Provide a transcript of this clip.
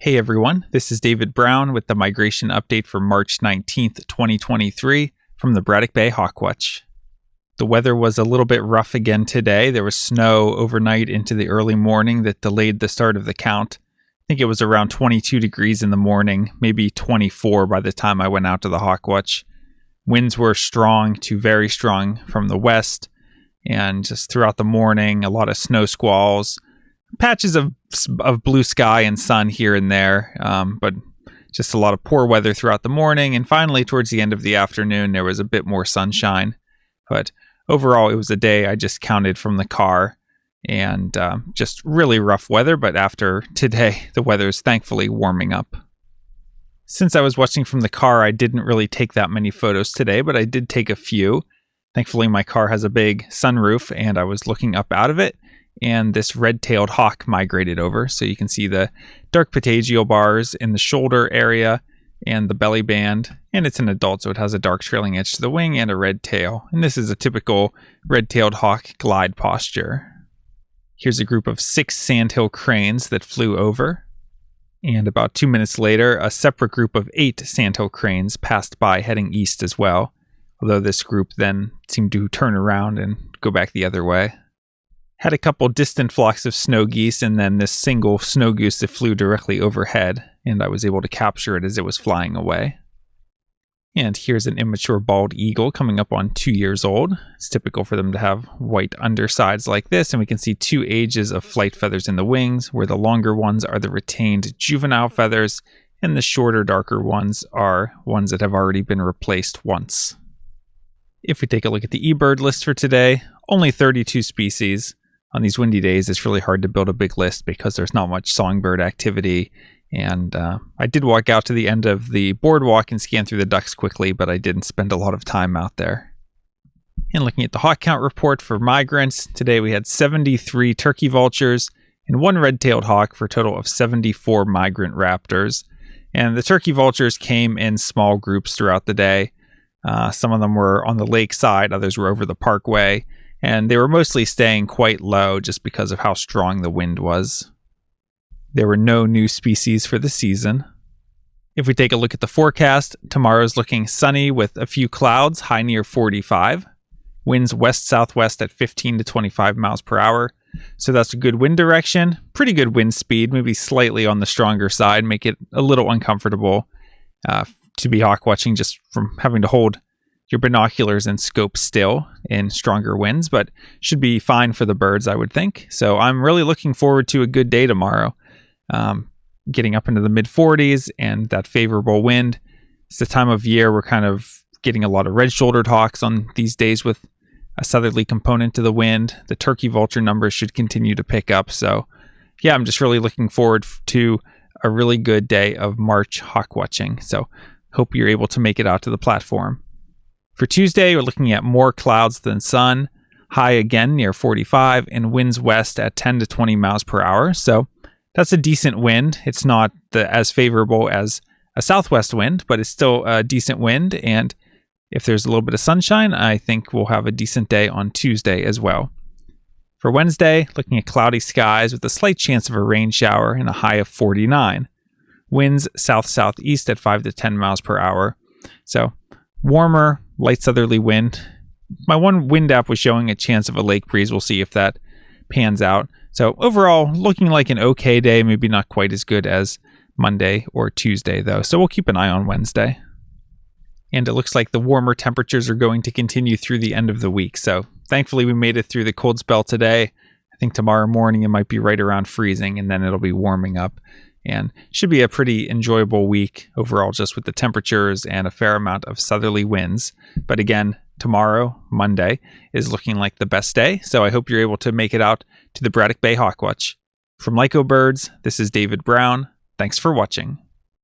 Hey everyone, this is David Brown with the migration update for March 19th, 2023 from the Braddock Bay Hawk Watch. The weather was a little bit rough again today. There was snow overnight into the early morning that delayed the start of the count. I think it was around 22 degrees in the morning, maybe 24 by the time I went out to the Hawk Watch. Winds were strong to very strong from the west, and just throughout the morning, a lot of snow squalls. Patches of blue sky and sun here and there, but just a lot of poor weather throughout the morning. And finally, towards the end of the afternoon, there was a bit more sunshine. But overall, it was a day I just counted from the car, and just really rough weather. But after today, the weather is thankfully warming up. Since I was watching from the car, I didn't really take that many photos today, but I did take a few. Thankfully, my car has a big sunroof, and I was looking up out of it. And this red-tailed hawk migrated over. So you can see the dark patagial bars in the shoulder area and the belly band. And it's an adult, so it has a dark trailing edge to the wing and a red tail. And this is a typical red-tailed hawk glide posture. Here's a group of 6 sandhill cranes that flew over. And about 2 minutes later, a separate group of 8 sandhill cranes passed by heading east as well. Although this group then seemed to turn around and go back the other way. Had a couple distant flocks of snow geese, and then this single snow goose that flew directly overhead, and I was able to capture it as it was flying away. And here's an immature bald eagle coming up on 2 years old. It's typical for them to have white undersides like this, and we can see 2 ages of flight feathers in the wings, where the longer ones are the retained juvenile feathers, and the shorter, darker ones are ones that have already been replaced once. If we take a look at the eBird list for today, only 32 species. On these windy days, it's really hard to build a big list because there's not much songbird activity. And I did walk out to the end of the boardwalk and scan through the ducks quickly, but I didn't spend a lot of time out there. And looking at the HawkCount report for migrants, today we had 73 turkey vultures and 1 red-tailed hawk for a total of 74 migrant raptors. And the turkey vultures came in small groups throughout the day. Some of them were on the lakeside, others were over the parkway. And they were mostly staying quite low just because of how strong the wind was. There were no new species for the season. If we take a look at the forecast, tomorrow's looking sunny with a few clouds, high near 45. Winds west-southwest at 15 to 25 miles per hour. So that's a good wind direction. Pretty good wind speed, maybe slightly on the stronger side, make it a little uncomfortable to be hawk watching just from having to hold your binoculars and scope still in stronger winds, but should be fine for the birds, I would think. So I'm really looking forward to a good day tomorrow. Getting up into the mid-40s and that favorable wind. It's the time of year we're kind of getting a lot of red-shouldered hawks on these days with a southerly component to the wind. The turkey vulture numbers should continue to pick up. So yeah, I'm just really looking forward to a really good day of March hawk watching. So hope you're able to make it out to the platform. For Tuesday, we're looking at more clouds than sun, high again near 45, and winds west at 10 to 20 miles per hour. So that's a decent wind. It's not as favorable as a southwest wind, but it's still a decent wind. And if there's a little bit of sunshine, I think we'll have a decent day on Tuesday as well. For Wednesday, looking at cloudy skies with a slight chance of a rain shower and a high of 49. Winds south-southeast at 5 to 10 miles per hour. So warmer, light southerly wind. My one wind app was showing a chance of a lake breeze. We'll see if that pans out. So overall, looking like an okay day, maybe not quite as good as Monday or Tuesday though. So we'll keep an eye on Wednesday. And it looks like the warmer temperatures are going to continue through the end of the week. So thankfully we made it through the cold spell today. I think tomorrow morning it might be right around freezing, and then it'll be warming up. And should be a pretty enjoyable week overall, just with the temperatures and a fair amount of southerly winds. But again, tomorrow, Monday, is looking like the best day. So I hope you're able to make it out to the Braddock Bay Hawk Watch. From Lyco Birds, this is David Brown. Thanks for watching.